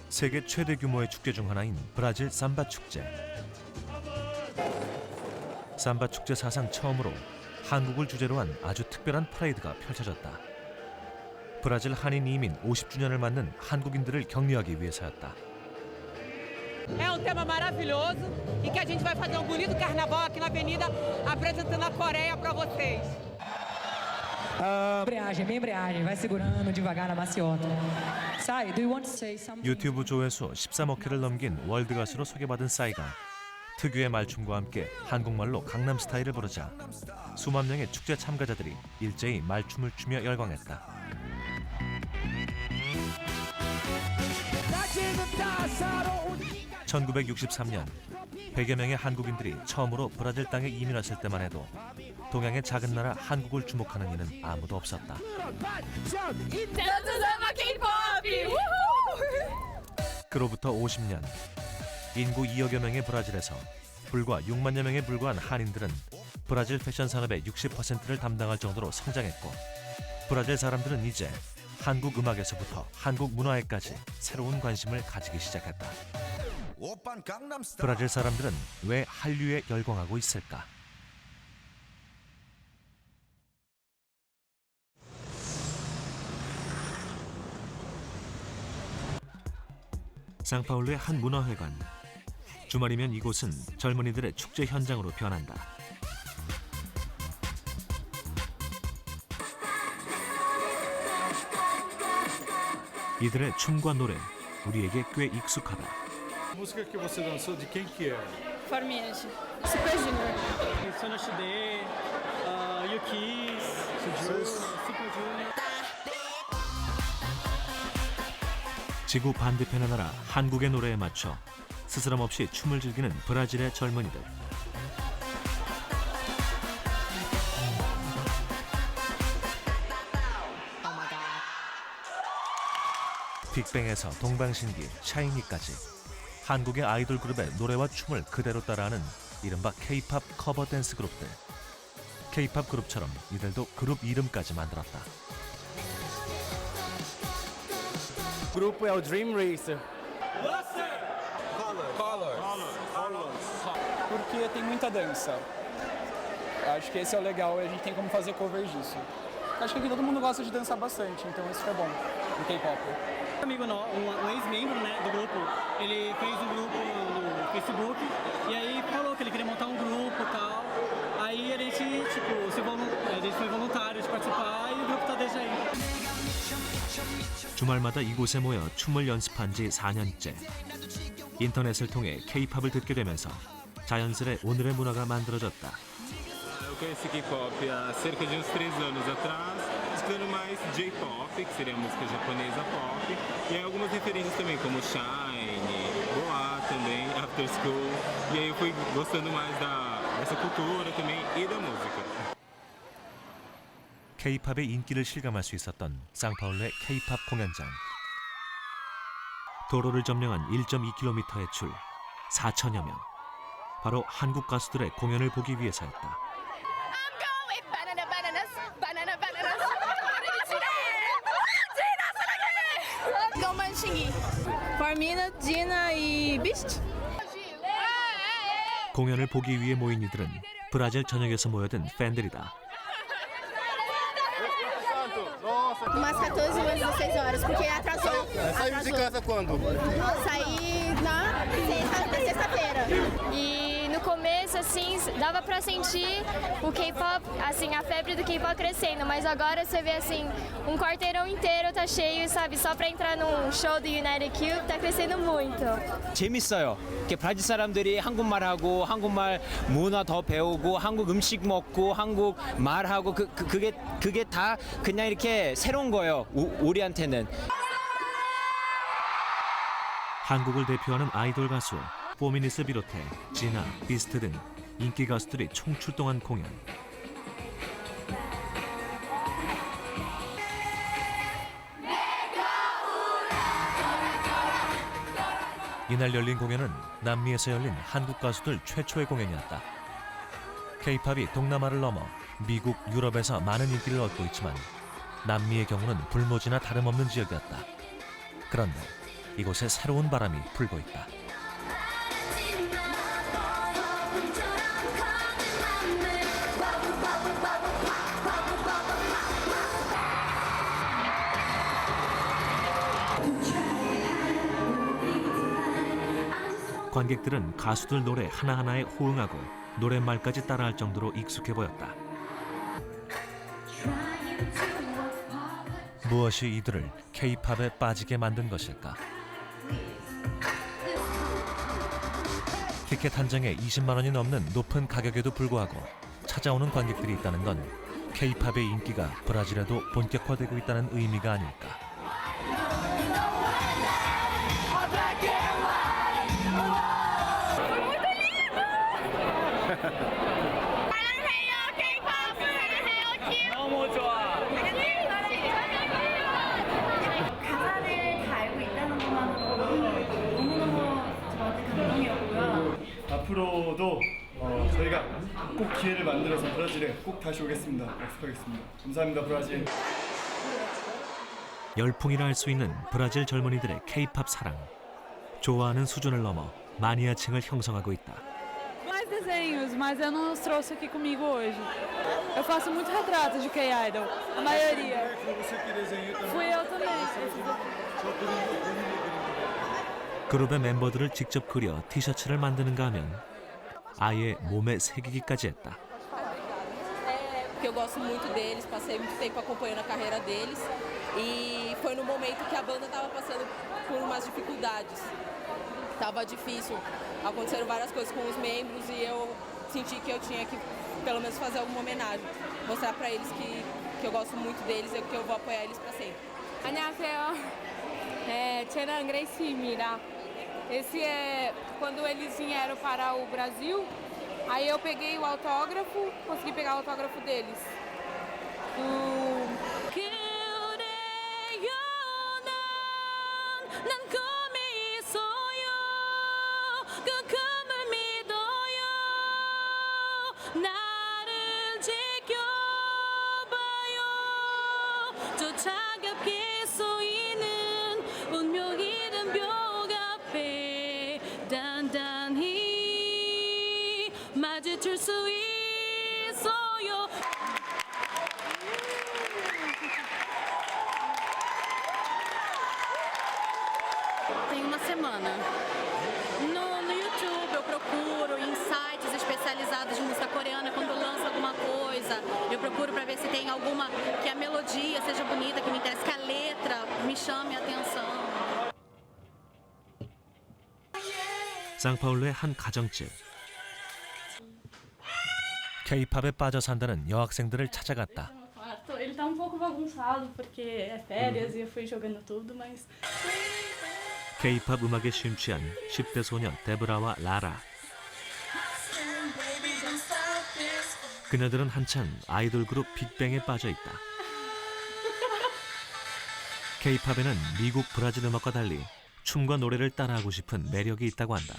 세계 최대 규모의 축제 중 하나인 브라질 삼바 축제. 삼바 축제 사상 처음으로 한국을 주제로 한 아주 특별한 퍼레이드가 펼쳐졌다. 브라질 한인 이민 50주년을 맞는 한국인들을 격려하기 위해서였다. É tema maravilhoso e que a gente vai fazer bonito carnaval aqui na Avenida apresentando a Coreia para vocês. embreagem, vai segurando devagar na maciota. Sai, do you want to say something? 유튜브 조회수 13억 회를 넘긴 월드 가수로 소개받은 싸이가 특유의 말춤과 함께 한국말로 강남 스타일을 부르자 수만 명의 축제 참가자들이 일제히 말춤을 추며 열광했다. 1963년 100여 명의 한국인들이 처음으로 브라질 땅에 이민했을 때만 해도 동양의 작은 나라 한국을 주목하는 이는 아무도 없었다. 그로부터 50년, 인구 2억여 명의 브라질에서 불과 6만여 명에 불과한 한인들은 브라질 패션 산업의 60%를 담당할 정도로 성장했고, 브라질 사람들은 이제 한국 음악에서부터 한국 문화에까지 새로운 관심을 가지기 시작했다. 브라질 사람들은 왜 한류에 열광하고 있을까? 상파울루의 한 문화회관. 주말이면 이곳은 젊은이들의 축제 현장으로 변한다. 이들의 춤과 노래, 우리에게 꽤 익숙하다. A música que você dançou, de quem que é? Formiche. Super Junior. Sonoshide, Yuki's, Super Junior. 지구 반대편의 나라 한국의 노래에 맞춰 스스럼 없이 춤을 즐기는 브라질의 젊은이들. 빅뱅에서 동방신기, 샤이니까지 한국의 아이돌 그룹의 노래와 춤을 그대로 따라하는 이른바 K-팝 커버 댄스 그룹들. K-팝 그룹처럼 이들도 그룹 이름까지 만들었다. O grupo é o Dream Racer. Porque tem muita dança. Acho que esse é o legal e a gente tem como fazer covers disso. Acho que aqui todo mundo gosta de dançar bastante, então isso foi bom no K-pop. Um amigo um ex-membro, né, do grupo, ele fez um grupo no Facebook e aí falou que ele queria montar um grupo e tal. Aí a gente, a gente foi voluntário de participar e o grupo tá desde aí. 주말마다 이곳에 모여 춤을 연습한 지 4년째. 인터넷을 통해 K-팝을 듣게 되면서 자연스레 오늘의 문화가 만들어졌다. Eu conheci K-pop há cerca de uns 3 anos atrás, escutando mais J-pop, que seria a música japonesa pop, e aí algumas referências também, como Shine, Boa também, After School, e aí eu fui gostando mais dessa cultura também e da música. K-팝의 인기를 실감할 수 있었던 상파울루의 K-팝 공연장. 도로를 점령한 1.2km의 줄, 4천여 명. 바로 한국 가수들의 공연을 보기 위해서였다. Formina, Dina e Beast. 공연을 보기 위해 모인 이들은 브라질 전역에서 모여든 팬들이다. Umas 14 horas, 16 horas, porque atrasou. Saiu de casa quando? Saí na sexta-feira. E no começo, assim, dava pra sentir o K-pop, assim, a febre do K-pop crescendo, mas agora você vê, assim, um quarteirão inteiro tá cheio, sabe? Só pra entrar num show do United Cube, tá crescendo muito. 재밌어요. 이렇게 브라질 사람들이 한국말하고 한국말 문화 더 배우고 한국 음식 먹고 한국 말하고 그게 다 그냥 이렇게 새로운 거예요. 우리한테는. 한국을 대표하는 아이돌 가수 포미니스 비롯해 지나, 비스트 등 인기 가수들이 총출동한 공연. 이날 열린 공연은 남미에서 열린 한국 가수들 최초의 공연이었다. K-팝이 동남아를 넘어 미국, 유럽에서 많은 인기를 얻고 있지만 남미의 경우는 불모지나 다름없는 지역이었다. 그런데 이곳에 새로운 바람이 불고 있다. 관객들은 가수들 노래 하나하나에 호응하고 노랫말까지 따라할 정도로 익숙해 보였다. 무엇이 이들을 K-팝에 빠지게 만든 것일까? 티켓 한 장에 20만 원이 넘는 높은 가격에도 불구하고 찾아오는 관객들이 있다는 건 K-팝의 인기가 브라질에도 본격화되고 있다는 의미가 아닐까? 너무 좋아. 가사를 다 알고 있다는 것만으로도 너무너무 저한테 감동이었고요. 앞으로도 저희가 꼭 기회를 만들어서 브라질에 꼭 다시 오겠습니다. 약속하겠습니다. 감사합니다, 브라질. 열풍이라 할 수 있는 브라질 젊은이들의 K-팝 사랑. 좋아하는 수준을 넘어 마니아층을 형성하고 있다. Mais desenhos, mas eu não os trouxe aqui comigo hoje. Eu faço muito retrato de K-Idol, a maioria. Fui eu também. 그룹의 멤버들을 직접 그려 티셔츠를 만드는가 하면 아예 몸에 새기기까지 했다. Porque eu gosto muito deles, passei muito tempo acompanhando a carreira deles e foi no momento que a banda estava passando por umas dificuldades. Tava difícil, aconteceram várias coisas com os membros e eu senti que eu tinha que pelo menos fazer alguma homenagem, mostrar para eles que eu gosto muito deles e que eu vou apoiar eles para sempre. 안녕하세요. 저는 그레이스입니다. Esse é quando eles vieram para o Brasil. Aí eu peguei o autógrafo, consegui pegar o autógrafo deles. 마주칠 수 있어요. Tem uma semana. No YouTube eu procuro em sites especializados de música coreana quando lança alguma coisa. Eu procuro para ver se tem alguma que a melodia seja bonita, que me interessa, que a letra me chame a atenção. 상파울루의 한 가정집. K-팝에 빠져 산다는 여학생들을 찾아갔다. Ele tá um pouco bagunçado porque é férias e eu fui jogando tudo, mas K-팝 음악에 심취한 10대 소년 데브라와 라라. 그녀들은 한창 아이돌 그룹 빅뱅에 빠져 있다. K-팝에는 미국, 브라질 음악과 달리 춤과 노래를 따라하고 싶은 매력이 있다고 한다.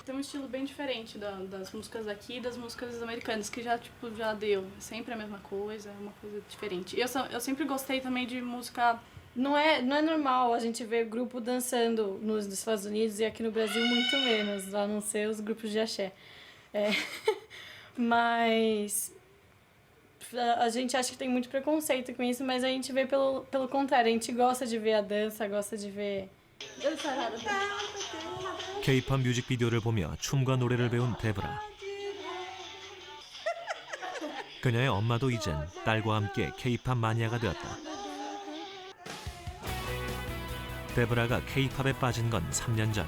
tem um estilo bem diferente das músicas daqui e das músicas americanas, que já deu. Sempre a mesma coisa, é uma coisa diferente. E eu sempre gostei também de música. Não é normal a gente ver grupo dançando nos Estados Unidos e aqui no Brasil muito menos, a não ser os grupos de axé. Mas a gente acha que tem muito preconceito com isso, mas a gente vê pelo contrário, a gente gosta de ver a dança, gosta de ver... K-팝 뮤직비디오를 보며 춤과 노래를 배운 데브라. 그녀의 엄마도 이젠 딸과 함께 K-팝 마니아가 되었다. 데브라가 K-팝에 빠진 건 3년 전.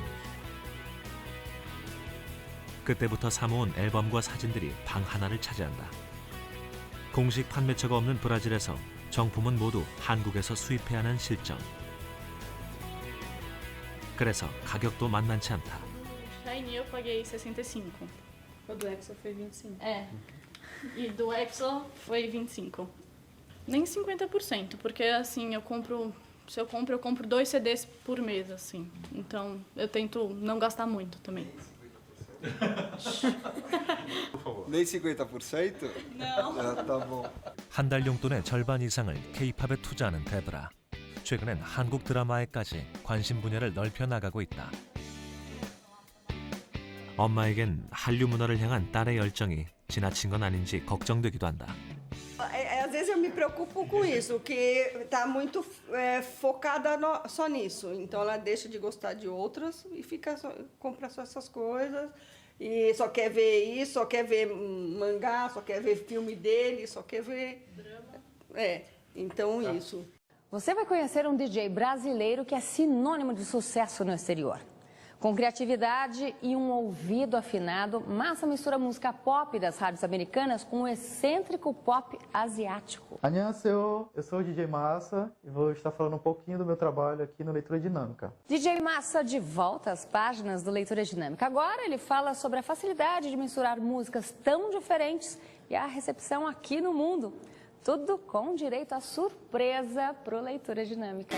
그때부터 사모은 앨범과 사진들이 방 하나를 차지한다. 공식 판매처가 없는 브라질에서 정품은 모두 한국에서 수입해야 하는 실정. 그래서 가격도 만만치 않다. Shiny eu paguei 65. O do EXO foi 25. É. E do EXO foi 25. Nem 50%, porque assim, se eu compro 2 CDs por mês, assim. Então, eu tento não gastar muito também. Nem 50%? Não. 아, tá bom. 한 달 용돈의 절반 이상을 K-팝에 투자하는 데브라. 최근엔 한국 드라마에까지 관심 분야를 넓혀 나가고 있다. 엄마에겐 한류 문화를 향한 딸의 열정이 지나친 건 아닌지 걱정되기도 한다. Às vezes eu me preocupo com isso, que está muito focada só nisso. Então ela deixa de gostar de outras e compra só essas coisas. E só quer ver isso, só quer ver mangá, só quer ver filme dele, só quer ver... então isso. Você vai conhecer um DJ brasileiro que é sinônimo de sucesso no exterior. Com criatividade e um ouvido afinado, Massa mistura música pop das rádios americanas com um excêntrico pop asiático. Annyeonghaseyo, eu sou o DJ Massa e vou estar falando um pouquinho do meu trabalho aqui no Leitura Dinâmica. DJ Massa de volta às páginas do Leitura Dinâmica. Agora ele fala sobre a facilidade de misturar músicas tão diferentes e a recepção aqui no mundo. Tudo com direito à surpresa pro Leitura Dinâmica.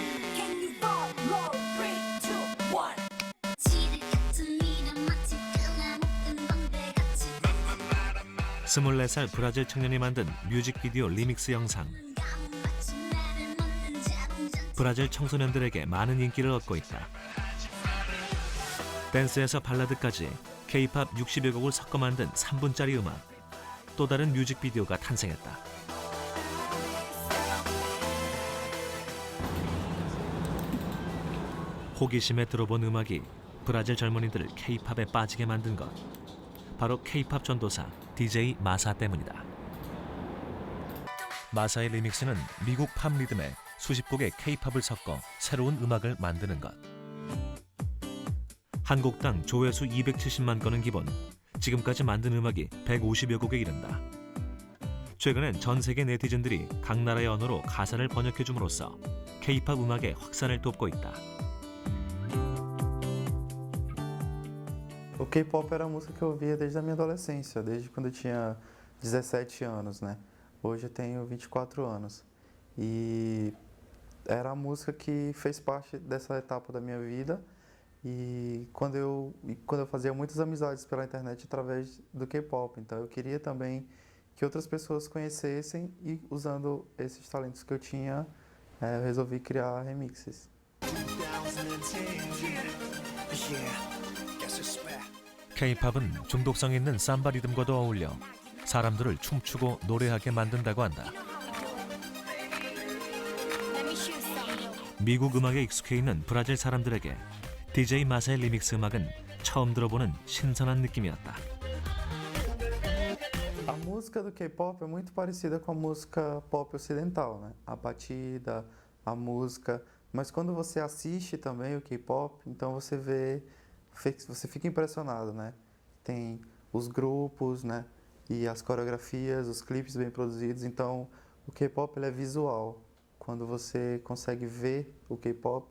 스물네 살 브라질 청년이 만든 뮤직비디오 리믹스 영상. 브라질 청소년들에게 많은 인기를 얻고 있다. 댄스에서 발라드까지 K-팝 60여 곡을 섞어 만든 3분짜리 음악. 또 다른 뮤직비디오가 탄생했다. 호기심에 들어본 음악이 브라질 젊은이들을 K-팝에 빠지게 만든 것. 바로 K-팝 전도사 DJ 마사 때문이다. 마사의 리믹스는 미국 팝 리듬에 수십 곡의 K-팝을 섞어 새로운 음악을 만드는 것. 한 곡당 조회수 270만 건은 기본, 지금까지 만든 음악이 150여 곡에 이른다. 최근엔 전 세계 네티즌들이 각 나라의 언어로 가사를 번역해 줌으로써 K-팝 음악의 확산을 돕고 있다. O K-pop era a música que eu ouvia desde a minha adolescência, desde quando eu tinha 17 anos, né? Hoje eu tenho 24 anos. E era a música que fez parte dessa etapa da minha vida. E quando eu fazia muitas amizades pela internet através do K-pop. Então eu queria também que outras pessoas conhecessem e usando esses talentos que eu tinha, eu resolvi criar remixes. K-팝은 중독성 있는 삼바 리듬과도 어울려 사람들을 춤추고 노래하게 만든다고 한다. 미국 음악에 익숙해 있는 브라질 사람들에게 DJ 마사의 리믹스 음악은 처음 들어보는 신선한 느낌이었다. A música do K-pop é muito parecida com a música pop ocidental, né? A batida, a música, mas quando você assiste também o K-pop, então você fica impressionado, né? Tem os grupos, né? E as coreografias, os clipes bem produzidos. Então, o K-pop ele é visual. Quando você consegue ver o K-pop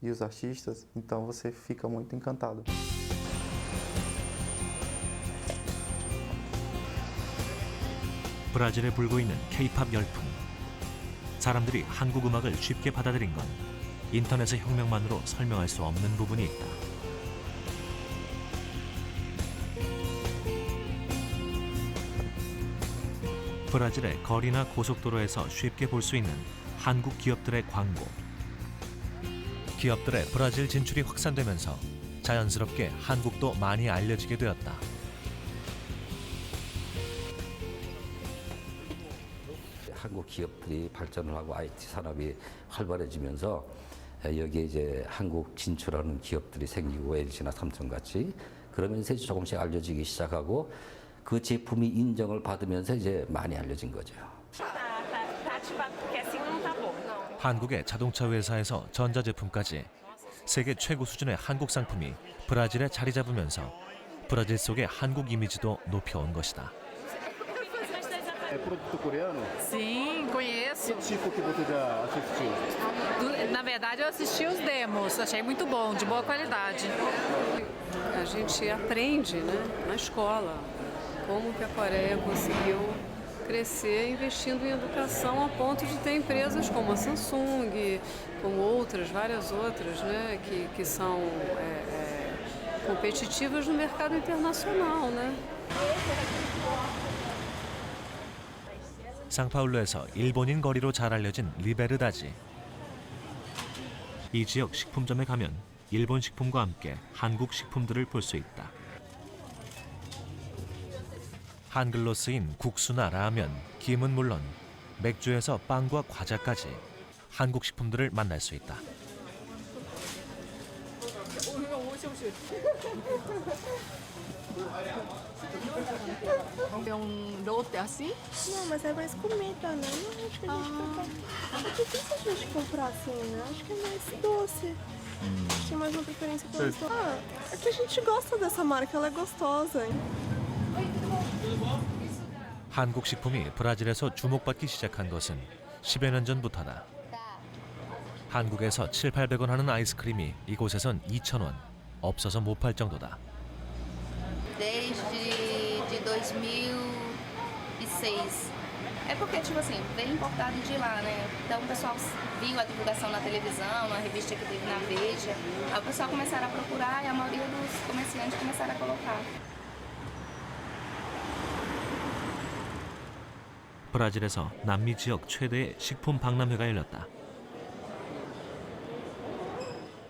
e os artistas, então você fica muito encantado. 브라질에 불고 있는 K-팝 열풍. 사람들이 한국 음악을 쉽게 받아들인 건 인터넷의 혁명만으로 설명할 수 없는 부분이 있다. 브라질의 거리나 고속도로에서 쉽게 볼 수 있는 한국 기업들의 광고. 기업들의 브라질 진출이 확산되면서 자연스럽게 한국도 많이 알려지게 되었다. 한국 기업들이 발전을 하고 IT 산업이 활발해지면서 여기에 이제 한국 진출하는 기업들이 생기고 LG나 삼성같이 그러면서 이제 조금씩 알려지기 시작하고 그 제품이 인정을 받으면서 이제 많이 알려진 거죠. 한국의 자동차 회사에서 전자제품까지 세계 최고 수준의 한국 상품이 브라질에 자리 잡으면서 브라질 속의 한국 이미지도 높여온 것이다. É produto coreano? Sim, conheço. Que tipo que você já assistiu? Na verdade, eu assisti os demos, achei muito bom, de boa qualidade. A gente aprende, né, na escola, como que a Coreia conseguiu crescer investindo em educação a ponto de ter empresas como a Samsung, como outras, várias outras, né, que são competitivas no mercado internacional, né? 상파울루에서 일본인 거리로 잘 알려진 리베르다지. 이 지역 식품점에 가면 일본 식품과 함께 한국 식품들을 볼 수 있다. 한글로 쓰인 국수나 라면, 김은 물론 맥주에서 빵과 과자까지 한국 식품들을 만날 수 있다. É lote assim? Não, mas é mais comida, né? Não acho que a gente é difícil a gente comprar assim, né? Acho que é mais doce. Tem mais uma preferência por doce. É que a gente gosta dessa marca, ela é gostosa. 한국 식품이 브라질에서 주목받기 시작한 것은 10여 년 전부터다. 한국에서 700~800원 하는 아이스크림이 이곳에선 2,000원, 없어서 못 팔 정도다. Desde de 2006. É porque, tipo assim, veio importado de lá, né? Então o pessoal viu a divulgação na televisão, na revista que teve na Veja. Aí o pessoal começaram a procurar e a maioria dos comerciantes começaram a colocar. 브라질에서 남미 지역 최대의 식품 박람회가 열렸다.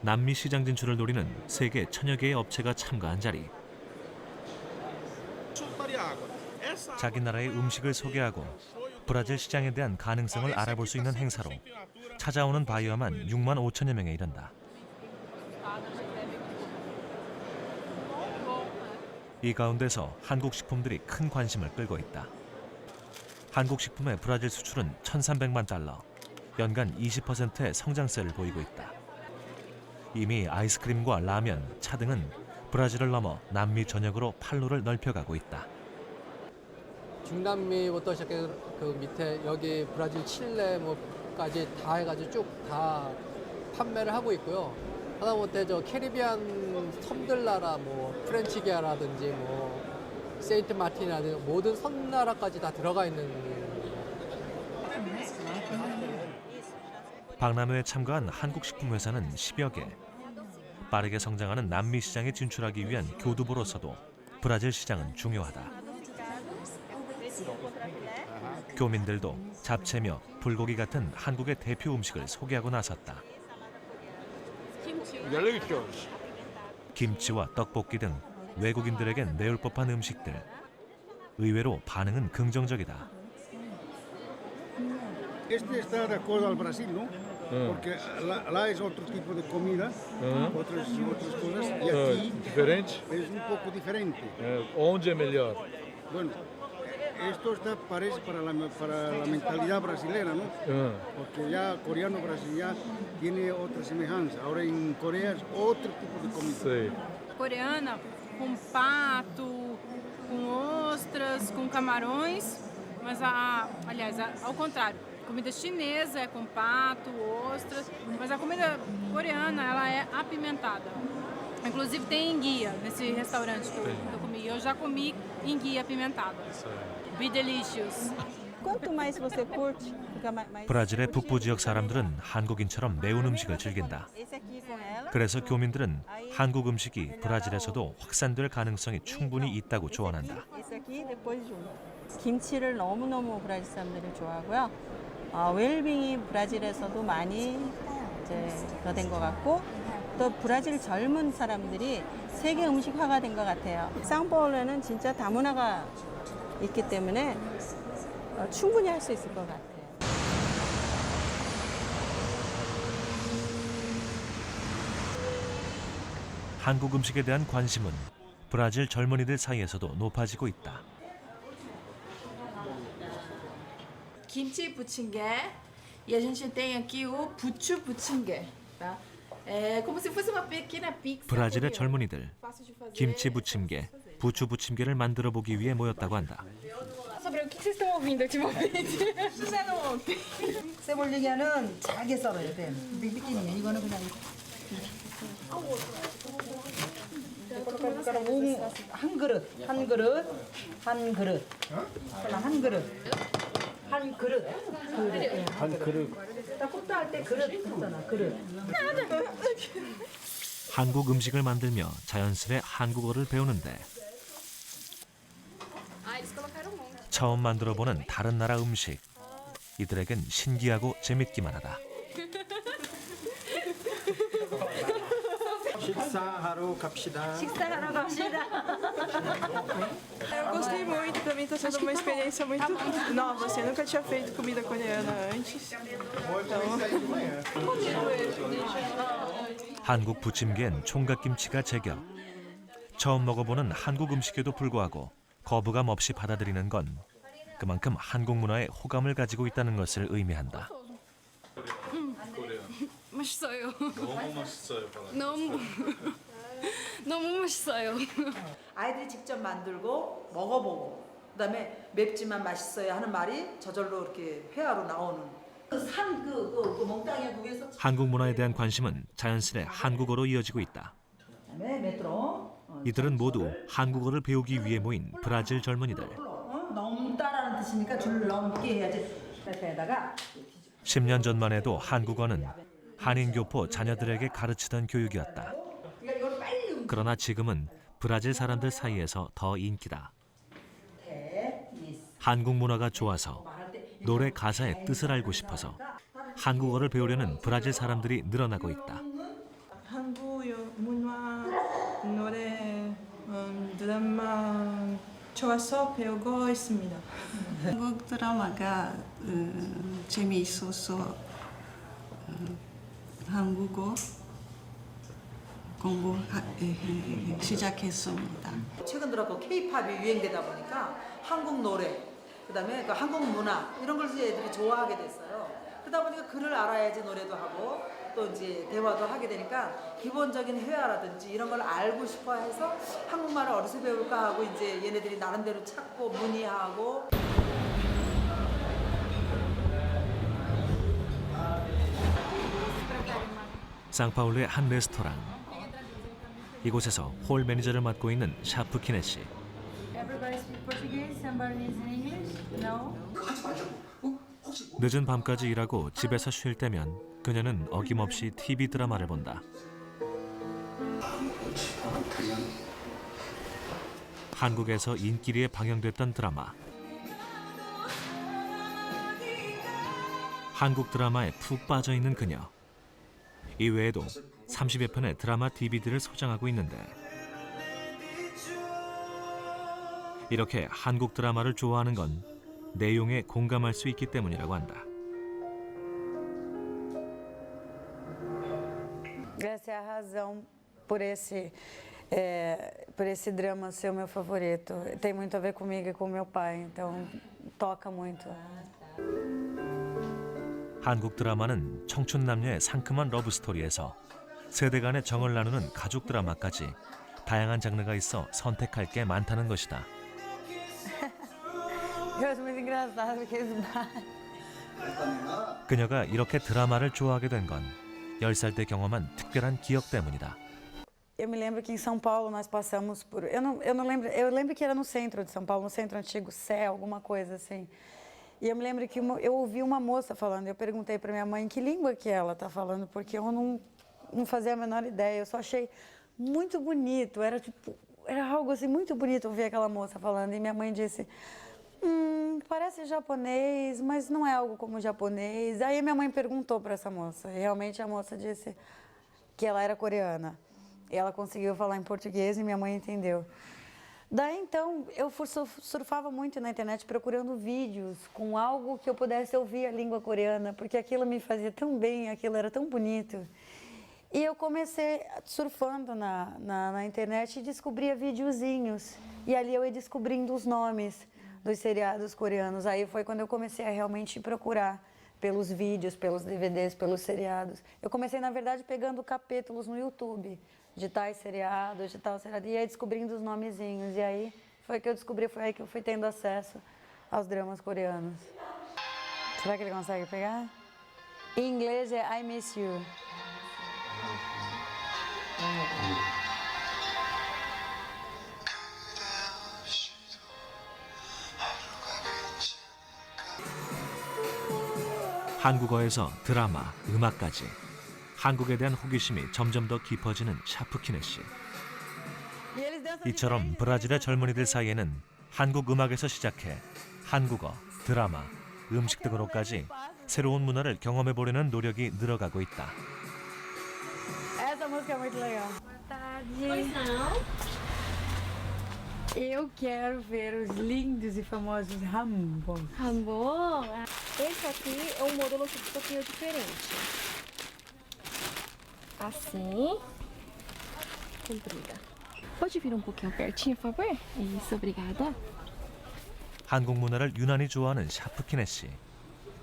남미 시장 진출을 노리는 세계 1000여 개의 업체가 참가한 자리. 자기 나라의 음식을 소개하고 브라질 시장에 대한 가능성을 알아볼 수 있는 행사로 찾아오는 바이어만 6만 5천여 명에 이른다. 이 가운데서 한국 식품들이 큰 관심을 끌고 있다. 한국 식품의 브라질 수출은 1,300만 달러, 연간 20%의 성장세를 보이고 있다. 이미 아이스크림과 라면, 차 등은 브라질을 넘어 남미 전역으로 판로를 넓혀가고 있다. 중남미부터 시작해서 그 밑에 여기 브라질, 칠레 뭐까지 다 해가지고 쭉 다 판매를 하고 있고요. 하다못해 저 캐리비안 섬들 나라 뭐 프렌치 기아라든지 뭐 세인트 마틴이라든지 모든 섬나라까지 다 들어가 있는. 박람회에 참가한 한국 식품 회사는 10여 개. 빠르게 성장하는 남미 시장에 진출하기 위한 교두보로서도 브라질 시장은 중요하다. 교민들도 잡채며 불고기 같은 한국의 대표 음식을 소개하고 나섰다. 김치와 떡볶이 등 외국인들에겐 매울 법한 음식들. 의외로 반응은 긍정적이다. Este está de acuerdo al Brasil, ¿no? Porque lá es otro tipo de comida, otras cosas, y aquí diferente? es un poco diferente. Onde é melhor? Bueno, esto está parece para la mentalidad brasileña, ¿no? Porque ya coreano brasileño tiene otra semejanza. Ahora en Corea es otro tipo de comida. Sei. Coreana com pato, com ostras, com camarões, mas aliás, ao contrário. Comida chinesa é com pato, ostras, mas a comida coreana ela é apimentada. Inclusive tem enguia nesse restaurante que eu comi. Eu já comi enguia apimentada. Be delicious. Quanto mais você curte, fica mais. 브라질의 북부 지역 사람들은 한국인처럼 매운 음식을 즐긴다. 그래서 교민들은 한국 음식이 브라질에서도 확산될 가능성이 충분히 있다고 조언한다. 김치를 너무너무 브라질 사람들이 좋아하고요. 웰빙이 브라질에서도 많이 더 된 것 같고 또 브라질 젊은 사람들이 세계 음식화가 된 것 같아요. 상파울루에는 진짜 다문화가 있기 때문에 충분히 할 수 있을 것 같아요. 한국 음식에 대한 관심은 브라질 젊은이들 사이에서도 높아지고 있다. Kimchi buchingé e a gente tem aqui o buchu buchingé, tá? É como se fosse uma pequena pizza. 브라질의 젊은이들 김치 부침개, 부추 부침개를 만들어 보기 위해 모였다고 한다. Sobre o que vocês estão ouvindo ultimamente? 세볼리게는 잘게 썰어야 돼. 빅빅이네. 이거는 그냥 한 그릇. 한 그릇. 한 그릇. 떡국도 할 때 그릇 있잖아. 그릇. 한국 음식을 만들며 자연스레 한국어를 배우는데 처음 만들어보는 다른 나라 음식. 이들에겐 신기하고 재밌기만 하다. 식사하러 갑시다. 식사하러 갑시다. Eu gostei muito, também está sendo uma experiência muito nova. Assim, eu nunca tinha feito comida coreana antes. 한국 부침개엔 총각김치가 제격. 처음 먹어보는 한국 음식에도 불구하고 거부감 없이 받아들이는 건 그만큼 한국 문화에 호감을 가지고 있다는 것을 의미한다. 맛있어요. 너무 맛있어요. 너무 맛있어요. 아이들이 직접 만들고 먹어보고 그다음에 맵지만 맛있어야 하는 말이 저절로 이렇게 회화로 나오는 그 몽땅이 위에서 한국 문화에 대한 관심은 자연스레 한국어로 이어지고 있다. 이들은 모두 한국어를 배우기 위해 모인 브라질 젊은이들. 넘다라는 뜻이니까 줄 넘게 해야지. 에다가 10년 전만 해도 한국어는 한인교포 자녀들에게 가르치던 교육이었다. 그러나 지금은 브라질 사람들 사이에서 더 인기다. 한국 문화가 좋아서 노래 가사의 뜻을 알고 싶어서 한국어를 배우려는 브라질 사람들이 늘어나고 있다. 한국 문화, 노래, 드라마 좋아서 배우고 있습니다. 한국 드라마가 재미있어서 한국어 공부 시작했습니다. 최근 들어 K-팝이 유행되다 보니까 한국 노래, 그다음에 그 한국 문화 이런 걸 애들이 좋아하게 됐어요. 그러다 보니까 글을 알아야지 노래도 하고 또 이제 대화도 하게 되니까 기본적인 회화라든지 이런 걸 알고 싶어 해서 한국말을 어디서 배울까 하고 이제 얘네들이 나름대로 찾고 문의하고. 상파울루의 한 레스토랑. 이곳에서 홀 매니저를 맡고 있는 샤프 키네 씨. 늦은 밤까지 일하고 집에서 쉴 때면 그녀는 어김없이 TV 드라마를 본다. 한국에서 인기리에 방영됐던 드라마. 한국 드라마에 푹 빠져 있는 그녀. 이외에도 30여 편의 드라마 DVD를 소장하고 있는데 이렇게 한국 드라마를 좋아하는 건 내용에 공감할 수 있기 때문이라고 한다. Essa é a razão por esse drama ser o meu favorito. Tem muito a ver comigo e com meu pai, então toca muito. 한국 드라마는 청춘 남녀의 상큼한 러브 스토리에서 세대 간의 정을 나누는 가족 드라마까지 다양한 장르가 있어 선택할 게 많다는 것이다. Eu acho muito engraçado porque eles 그녀가 이렇게 드라마를 좋아하게 된 건 10살 때 경험한 특별한 기억 때문이다. Eu me lembro que em São Paulo nós passamos por... Eu não lembro... Eu lembro que era no centro de São Paulo, no centro antigo, Sé, alguma coisa assim. E eu me lembro que eu ouvi uma moça falando, eu perguntei para minha mãe que língua que ela está falando, porque eu não fazia a menor ideia. Eu só achei muito bonito, era algo assim muito bonito ouvir aquela moça falando. E minha mãe disse, parece japonês, mas não é algo como japonês. Aí minha mãe perguntou para essa moça, e realmente a moça disse que ela era coreana. E ela conseguiu falar em português e minha mãe entendeu. Daí então eu surfava muito na internet procurando vídeos com algo que eu pudesse ouvir a língua coreana, porque aquilo me fazia tão bem, aquilo era tão bonito. E eu comecei surfando na internet e descobria videozinhos. E ali eu ia descobrindo os nomes dos seriados coreanos. Aí foi quando eu comecei a realmente procurar pelos vídeos, pelos DVDs, pelos seriados. Eu comecei, na verdade, pegando capítulos no YouTube de tais seriados, de tal seriado, e aí descobrindo os nomezinhos. E aí foi que eu descobri, foi aí que eu fui tendo acesso aos dramas coreanos. Será que ele consegue pegar? Em inglês é I Miss You. 한국어에서 드라마, 음악까지 한국에 대한 호기심이 점점 더 깊어지는 샤프 키네 씨. 이처럼 브라질의 젊은이들 사이에는 한국 음악에서 시작해 한국어, 드라마, 음식 등으로까지 새로운 문화를 경험해보려는 노력이 늘어가고 있다. música é muito legal. Boa tarde. Pois não. Eu quero ver os lindos e famosos Rambo. Rambo? Esse aqui é um modelo um pouquinho diferente. Assim. Comprida. Pode vir um pouquinho pertinho, por favor? Isso, obrigada. 한국 문화를 유난히 좋아하는 샤프키네 씨.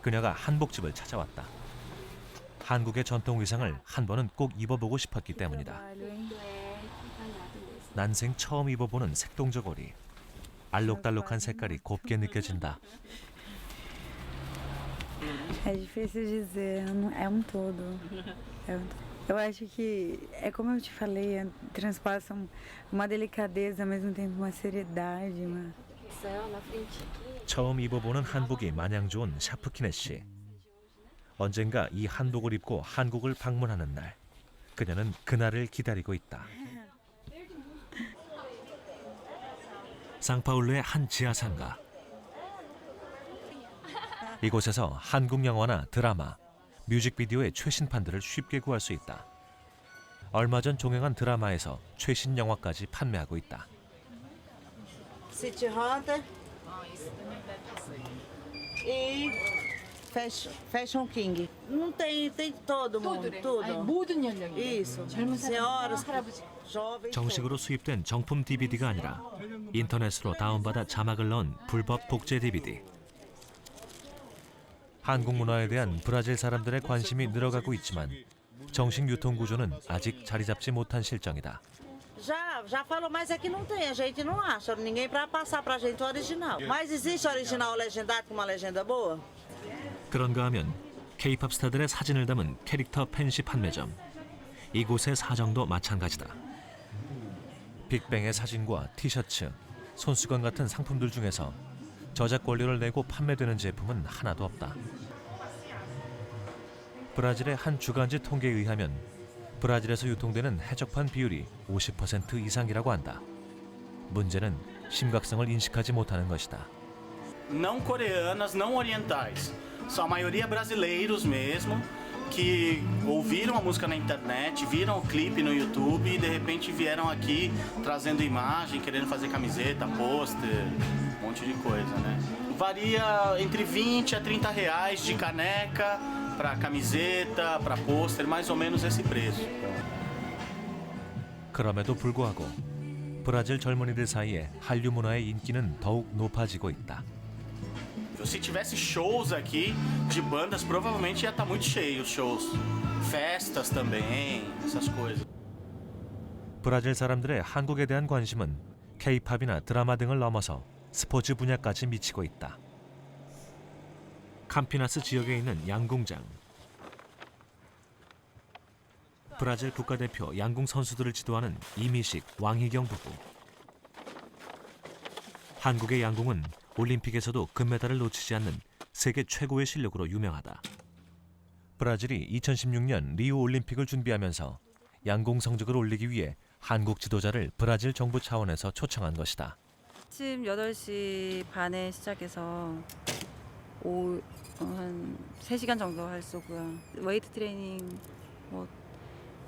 그녀가 한복집을 찾아왔다. 한국의 전통 의상을 한 번은 꼭 입어보고 싶었기 때문이다. 난생 처음 입어보는 색동저고리. 알록달록한 색깔이 곱게 느껴진다. É difícil dizer, é todo. Eu acho que, é como eu te falei, transpassa uma delicadeza, ao mesmo tempo uma seriedade. 처음 입어보는 한복이 마냥 좋은 샤프키네 씨. 언젠가 이 한복을 입고 한국을 방문하는 날, 그녀는 그날을 기다리고 있다. 상파울루의 한 지하상가. 이곳에서 한국 영화나 드라마, 뮤직비디오의 최신판들을 쉽게 구할 수 있다. 얼마 전 종영한 드라마에서 최신 영화까지 판매하고 있다. City Hunter e Fashion King. Não tem todo mundo, tudo. 모든 연령이. Isso. Senhoras, jovens. 정식으로 수입된 정품 DVD가 아니라 인터넷으로 다운받아 자막을 넣은 불법 복제 DVD. 한국 문화에 대한 브라질 사람들의 관심이 늘어가고 있지만 정식 유통 구조는 아직 자리 잡지 못한 실정이다. Já falou, mas aqui não tem, a gente não acha ninguém para passar pra gente o original. Mas existe original legendado com uma legenda boa? 그런가 하면 K-팝 스타들의 사진을 담은 캐릭터 펜시 판매점. 이곳의 사정도 마찬가지다. 빅뱅의 사진과 티셔츠, 손수건 같은 상품들 중에서 저작권료를 내고 판매되는 제품은 하나도 없다. 브라질의 한 주간지 통계에 의하면 브라질에서 유통되는 해적판 비율이 50% 이상이라고 한다. 문제는 심각성을 인식하지 못하는 것이다. Não coreanas, não orientais. São a maioria brasileiros mesmo, que ouviram a música na internet, viram o clipe no YouTube e de repente vieram aqui trazendo imagem, querendo fazer camiseta, pôster, um monte de coisa, né? Varia entre 20 a 30 reais de caneca para camiseta, para pôster, mais ou menos esse preço. 그럼에도 불구하고 브라질 젊은이들 사이에 한류 문화의 인기는 더욱 높아지고 있다. Se tivesse shows aqui de bandas, provavelmente ia estar muito cheio os shows. Festas também, essas coisas. 브라질 사람들의 한국에 대한 관심은 K-팝이나 드라마 등을 넘어서 스포츠 분야까지 미치고 있다. 캠피나스 지역에 있는 양궁장. 브라질 국가대표 양궁 선수들을 지도하는 이미식, 왕희경 부부. 한국의 양궁은 올림픽에서도 금메달을 놓치지 않는 세계 최고의 실력으로 유명하다. 브라질이 2016년 리우 올림픽을 준비하면서 양궁 성적을 올리기 위해 한국 지도자를 브라질 정부 차원에서 초청한 것이다. 아침 8시 반에 시작해서 한 3시간 정도 할 수 있고요. 웨이트 트레이닝,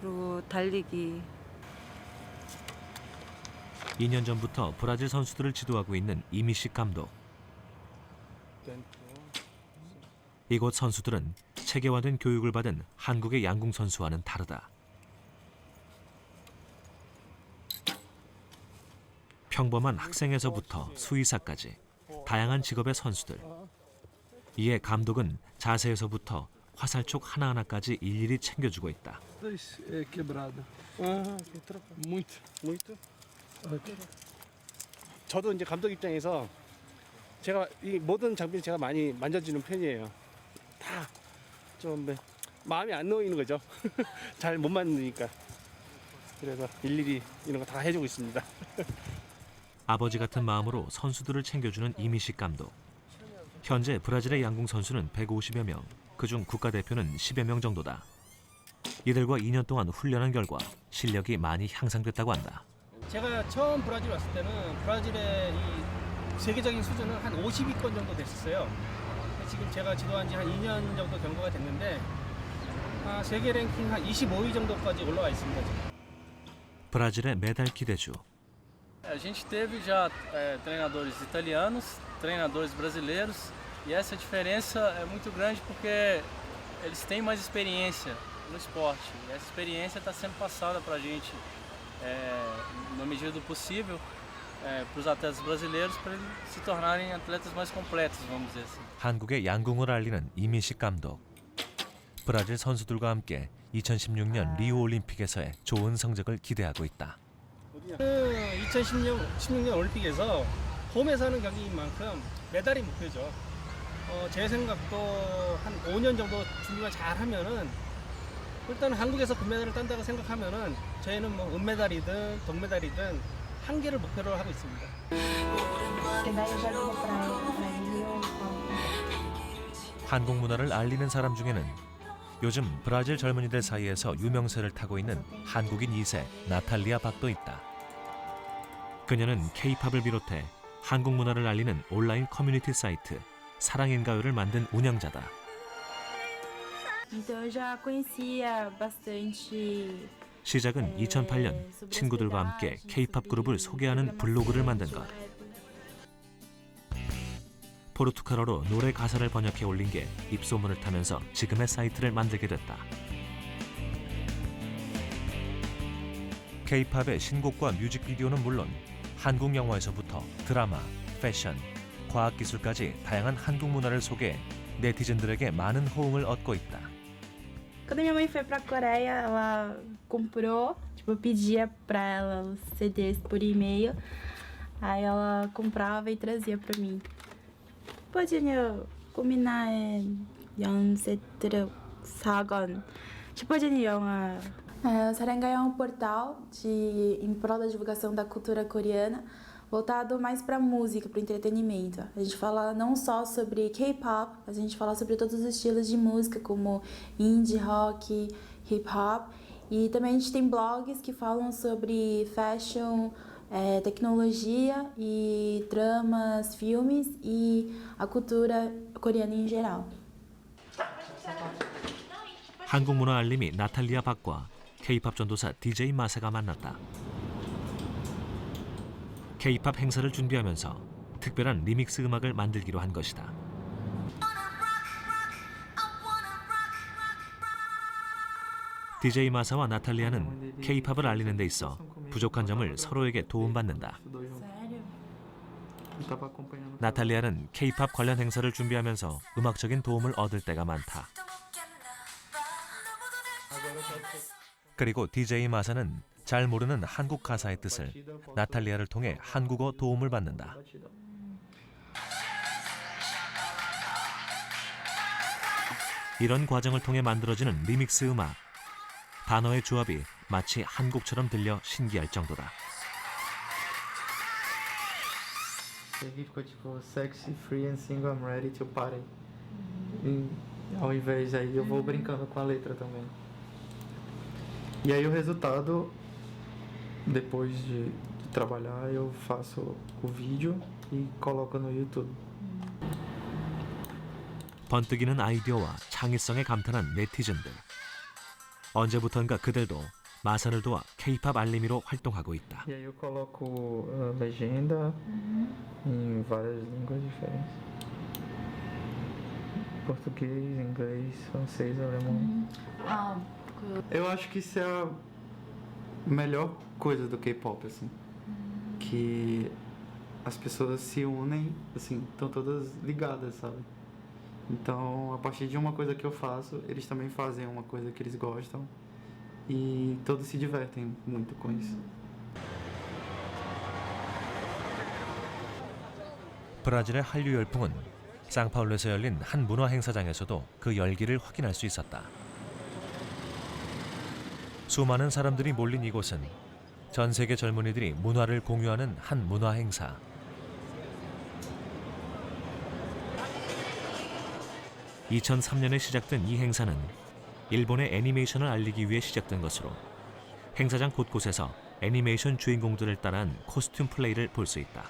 그리고 달리기. 2년 전부터 브라질 선수들을 지도하고 있는 이미식 감독. 이곳 선수들은 체계화된 교육을 받은 한국의 양궁 선수와는 다르다. 평범한 학생에서부터 수의사까지 다양한 직업의 선수들. 이에 감독은 자세에서부터 화살촉 하나하나까지 일일이 챙겨주고 있다. 저도 이제 감독 입장에서 제가 이 모든 장비를 제가 많이 만져주는 편이에요. 다 좀 마음이 안 놓이는 거죠. 잘 못 만드니까. 그래서 일일이 이런 거 다 해주고 있습니다. 아버지 같은 마음으로 선수들을 챙겨주는 이미식 감독. 현재 브라질의 양궁 선수는 150여 명, 그중 국가대표는 10여 명 정도다. 이들과 2년 동안 훈련한 결과 실력이 많이 향상됐다고 한다. 제가 처음 브라질 왔을 때는 브라질의 이 세계적인 수준은 한 50위권 정도 됐었어요. 지금 제가 지도한 지 한 2년 정도 경과가 됐는데 세계 랭킹 한 25위 정도까지 올라와 있습니다. 지금. 브라질의 메달 기대주. A gente teve já treinadores italianos, treinadores brasileiros, e essa diferença é muito grande porque eles têm mais experiência no esporte. E essa experiência está sendo passada para a gente, na medida do possível, para os atletas brasileiros, para eles se tornarem atletas mais completos, vamos dizer assim. 한국의 양궁을 알리는 이민식 감독. 브라질 선수들과 함께 2016년 리우 올림픽에서의 좋은 성적을 기대하고 있다. 2016년 올림픽에서 홈에서 하는 경기인 만큼 메달이 목표죠. 제 생각도 한 5년 정도 준비만 잘 하면은 일단 한국에서 금메달을 딴다고 생각하면은 저희는 뭐 은메달이든 동메달이든 한 개를 목표로 하고 있습니다. 한국 문화를 알리는 사람 중에는 요즘 브라질 젊은이들 사이에서 유명세를 타고 있는 한국인 2세 나탈리아 박도 있다. 그녀는 K-팝을 비롯해 한국 문화를 알리는 온라인 커뮤니티 사이트 사랑인가요를 만든 운영자다. Então eu já conhecia bastante. 시작은 2008년 친구들과 함께 K-팝 그룹을 소개하는 블로그를 만든 것. 포르투갈어로 노래 가사를 번역해 올린 게 입소문을 타면서 지금의 사이트를 만들게 됐다. K-팝의 신곡과 뮤직비디오는 물론 한국 영화에서부터 드라마, 패션, 과학기술까지 다양한 한국 문화를 소개해 네티즌들에게 많은 호응을 얻고 있다. Quando minha mãe foi pra Coreia, ela comprou, tipo, eu pedia pra ela os CDs por e-mail, aí ela comprava e trazia pra mim. 슈퍼주니어 꾸미나의 연 세트를 사건. 슈퍼주니어 영화. O Sarangai é um portal em prol da divulgação da cultura coreana, voltado mais para música, para entretenimento. A gente fala não só sobre K-pop, mas a gente fala sobre todos os estilos de música, como indie, rock, hip-hop. E também a gente tem blogs que falam sobre fashion, tecnologia e dramas, filmes e a cultura coreana em geral. 한국 문화 알림이 나탈리아 박과 K-팝 전도사 DJ 마사가 만났다. K-팝 행사를 준비하면서 특별한 리믹스 음악을 만들기로 한 것이다. DJ 마사와 나탈리아는 K-팝을 알리는 데 있어 부족한 점을 서로에게 도움받는다. 나탈리아는 K-팝 관련 행사를 준비하면서 음악적인 도움을 얻을 때가 많다. 그리고 DJ 마사는 잘 모르는 한국 가사의 뜻을 나탈리아를 통해 한국어 도움을 받는다. 이런 과정을 통해 만들어지는 리믹스 음악. 단어의 조합이 마치 한국처럼 들려 신기할 정도다. Ele ficou tipo sexy, free and single, I'm ready to party. E ao invés aí eu vou brincando com a letra também. E aí o resultado, depois de trabalhar, eu faço o vídeo e coloco no YouTube. 번뜩이는 아이디어와 창의성에 감탄한 네티즌들. 언제부턴가 그들도 마산을 도와 K-팝 알림이로 활동하고 있다. E aí eu coloco legenda em várias línguas diferentes. Português, inglês, francês, alemão. Eu acho que isso é a melhor coisa do K-pop, assim. Que as pessoas se unem, assim, estão todas ligadas, sabe? Então, a partir de uma coisa que eu faço, eles também fazem uma coisa que eles gostam e todos se divertem muito com isso. 브라질의 한류 열풍은 상파울루에서 열린 한 문화 행사장에서도 그 열기를 확인할 수 있었다. 수많은 사람들이 몰린 이곳은 전 세계 젊은이들이 문화를 공유하는 한 문화 행사. 2003년에 시작된 이 행사는 일본의 애니메이션을 알리기 위해 시작된 것으로 행사장 곳곳에서 애니메이션 주인공들을 따라한 코스튬 플레이를 볼 수 있다.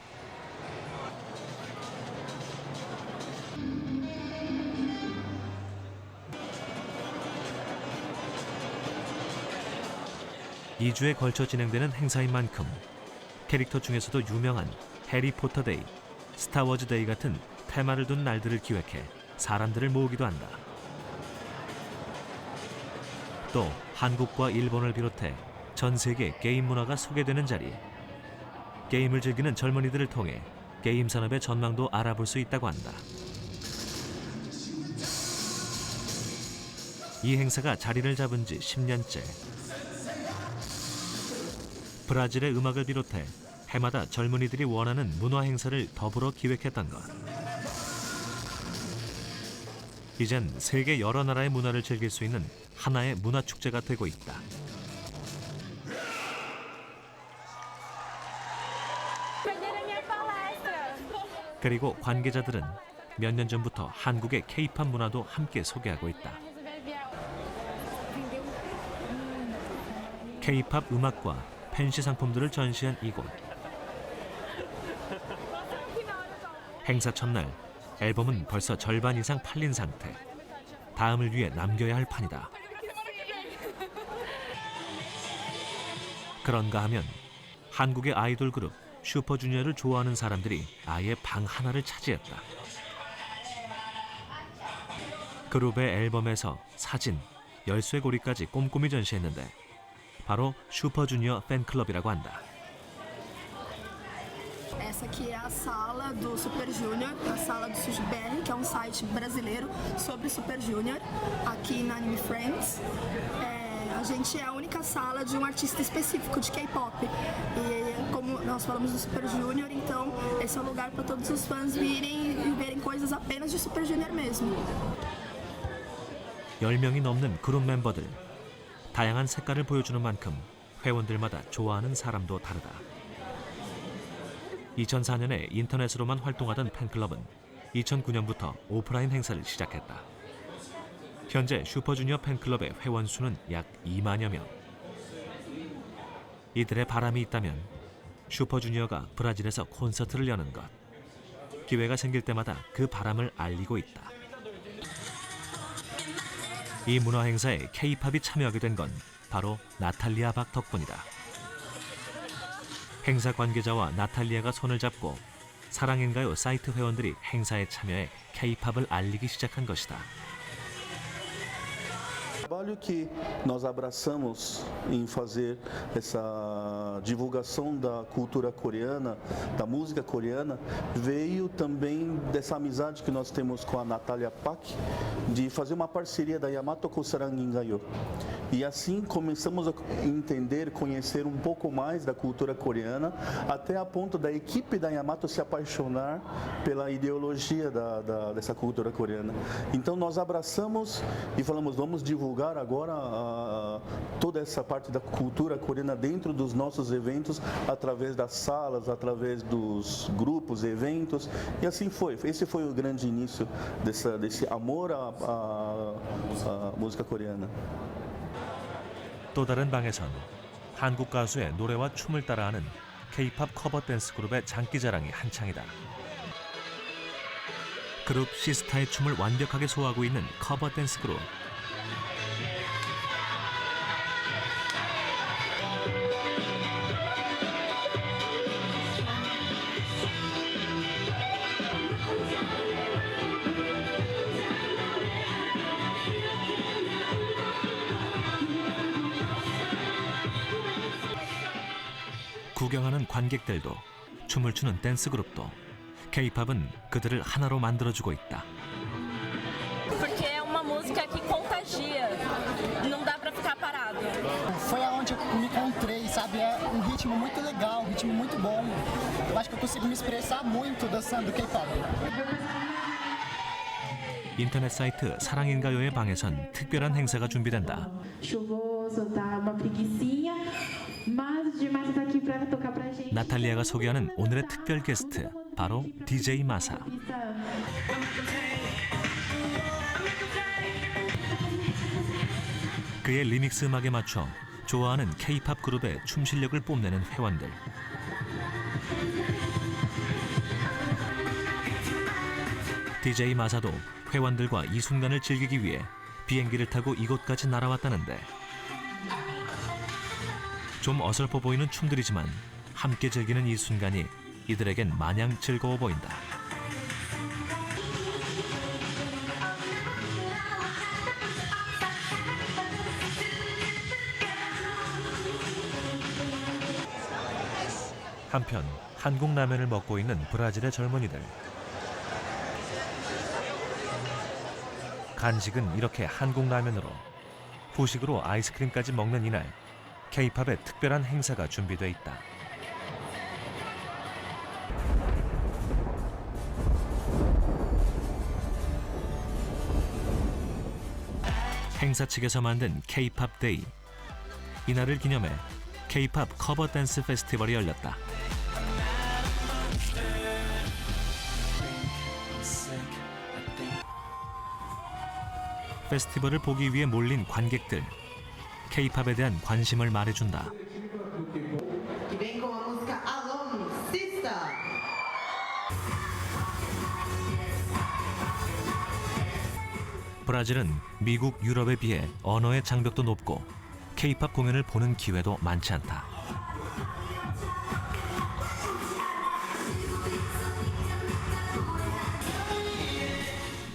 2주에 걸쳐 진행되는 행사인 만큼 캐릭터 중에서도 유명한 해리포터 데이, 스타워즈 데이 같은 테마를 둔 날들을 기획해 사람들을 모으기도 한다. 또 한국과 일본을 비롯해 전 세계 게임 문화가 소개되는 자리, 게임을 즐기는 젊은이들을 통해 게임 산업의 전망도 알아볼 수 있다고 한다. 이 행사가 자리를 잡은 지 10년째. 브라질의 음악을 비롯해 해마다 젊은이들이 원하는 문화 행사를 더불어 기획했던 것. 이젠 세계 여러 나라의 문화를 즐길 수 있는 하나의 문화축제가 되고 있다. 그리고 관계자들은 몇 년 전부터 한국의 K-팝 문화도 함께 소개하고 있다. K-팝 음악과 팬시 상품들을 전시한 이곳. 행사 첫날 앨범은 벌써 절반 이상 팔린 상태. 다음을 위해 남겨야 할 판이다. 그런가 하면 한국의 아이돌 그룹 슈퍼주니어를 좋아하는 사람들이 아예 방 하나를 차지했다. 그룹의 앨범에서 사진, 열쇠고리까지 꼼꼼히 전시했는데 바로 슈퍼주니어 팬클럽이라고 한다. Essa aqui é a sala do Super Junior, a sala do SujBR, que é um site brasileiro sobre Super Junior, aqui na Anime Friends. A gente é a única sala de um artista específico de K-pop. E como nós falamos do Super Junior, então esse é o lugar para todos os fãs virem e verem coisas apenas de Super Junior mesmo. 10명이 넘는 그룹 멤버들. 다양한 색깔을 보여주는 만큼 회원들마다 좋아하는 사람도 다르다. 2004년에 인터넷으로만 활동하던 팬클럽은 2009년부터 오프라인 행사를 시작했다. 현재 슈퍼주니어 팬클럽의 회원 수는 약 2만여 명. 이들의 바람이 있다면 슈퍼주니어가 브라질에서 콘서트를 여는 것. 기회가 생길 때마다 그 바람을 알리고 있다. 이 문화 행사에 K-팝이 참여하게 된 건 바로 나탈리아 박 덕분이다. 행사 관계자와 나탈리아가 손을 잡고 사랑인가요 사이트 회원들이 행사에 참여해 K-팝을 알리기 시작한 것이다. O trabalho que nós abraçamos em fazer essa divulgação da cultura coreana, da música coreana, veio também dessa amizade que nós temos com a Natalia Pak, de fazer uma parceria da Yamato Sarangingayo. E assim começamos a entender, conhecer um pouco mais da cultura coreana, até a ponto da equipe da Yamato se apaixonar pela ideologia dessa cultura coreana. Então nós abraçamos e falamos, vamos divulgar agora toda essa parte da cultura coreana dentro dos nossos eventos, através das salas, através dos grupos, eventos, e assim foi. Esse foi o grande início desse amor à música coreana. 또 다른 방에선 한국 가수의 노래와 춤을 따라하는 K-팝 커버 댄스 그룹의 장기자랑이 한창이다. 그룹 시스타의 춤을 완벽하게 소화하고 있는 커버 댄스 그룹. 구경하는 관객들도 춤을 추는 댄스 그룹도 K-팝은 그들을 하나로 만들어주고 있다. Porque é uma música que contagia, não dá para ficar parado. Foi aonde eu me encontrei, sabe? É um ritmo muito legal, um ritmo muito bom. Eu acho que eu consigo me expressar muito dançando K-pop. 인터넷 사이트 사랑인가요의 방에선 특별한 행사가 준비된다. Chuvoso, tá uma preguicinha, mas o Dimasa tá aqui para tocar pra gente. 나탈리아가 소개하는 오늘의 특별 게스트 바로 DJ 마사. 그의 리믹스 음악에 맞춰 좋아하는 K-팝 그룹의 춤 실력을 뽐내는 회원들. DJ 마사도 회원들과 이 순간을 즐기기 위해 비행기를 타고 이곳까지 날아왔다는데 좀 어설퍼 보이는 춤들이지만 함께 즐기는 이 순간이 이들에겐 마냥 즐거워 보인다. 한편 한국 라면을 먹고 있는 브라질의 젊은이들. 간식은 이렇게 한국 라면으로, 후식으로 아이스크림까지 먹는 이날, K-팝의 특별한 행사가 준비돼 있다. 행사 측에서 만든 K-팝 데이. 이날을 기념해 K-팝 커버 댄스 페스티벌이 열렸다. 페스티벌을 보기 위해 몰린 관객들. K-팝에 대한 관심을 말해준다. 브라질은 미국, 유럽에 비해 언어의 장벽도 높고 K-팝 공연을 보는 기회도 많지 않다.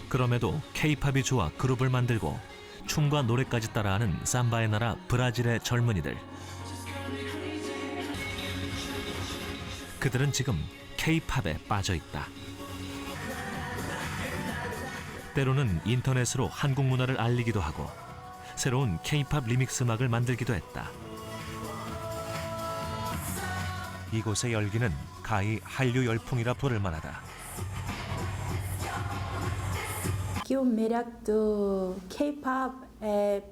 그럼에도 K-팝이 좋아 그룹을 만들고 춤과 노래까지 따라하는 삼바의 나라 브라질의 젊은이들. 그들은 지금 K-팝에 빠져 있다. 때로는 인터넷으로 한국 문화를 알리기도 하고 새로운 K-팝 리믹스 음악을 만들기도 했다. 이곳의 열기는 가히 한류 열풍이라 부를 만하다. Que o melhor do K-pop é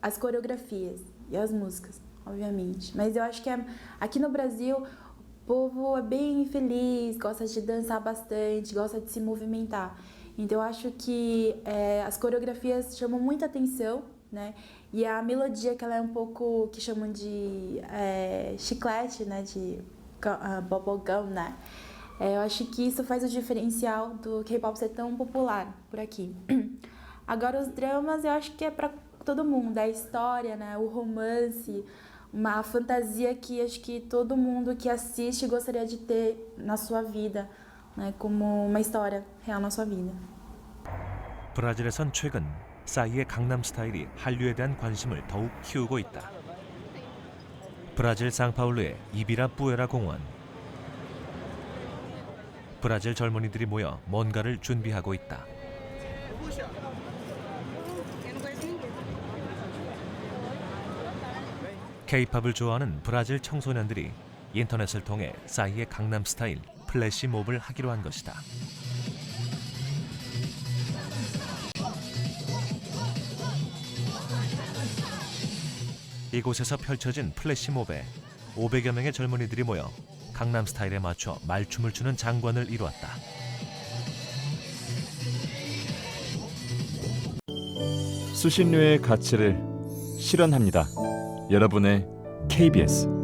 as coreografias e as músicas, obviamente. Mas eu acho que aqui no Brasil o povo é bem feliz, gosta de dançar bastante, gosta de se movimentar. Então eu acho que as coreografias chamam muita atenção, né? E a melodia, que ela é um pouco, que chamam de chiclete, né? De bubblegum, né? Eu acho que isso faz o diferencial do K-pop ser tão popular por aqui. Agora os dramas eu acho que é para todo mundo, a história, né? O romance, uma fantasia que acho que todo mundo que assiste gostaria de ter na sua vida, né? Como uma história real na sua vida. 브라질에선 최근 싸이의 강남 스타일이 한류에 대한 관심을 더욱 키우고 있다. 브라질 상파울루의 이비라 뿌에라 공원. 브라질 젊은이들이 모여 뭔가를 준비하고 있다. K-팝을 좋아하는 브라질 청소년들이 인터넷을 통해 싸이의 강남 스타일 플래시몹을 하기로 한 것이다. 이곳에서 펼쳐진 플래시몹에 500여 명의 젊은이들이 모여 강남 스타일에 맞춰 말춤을 추는 장관을 이루었다. 수신료의 가치를 실현합니다. 여러분의 KBS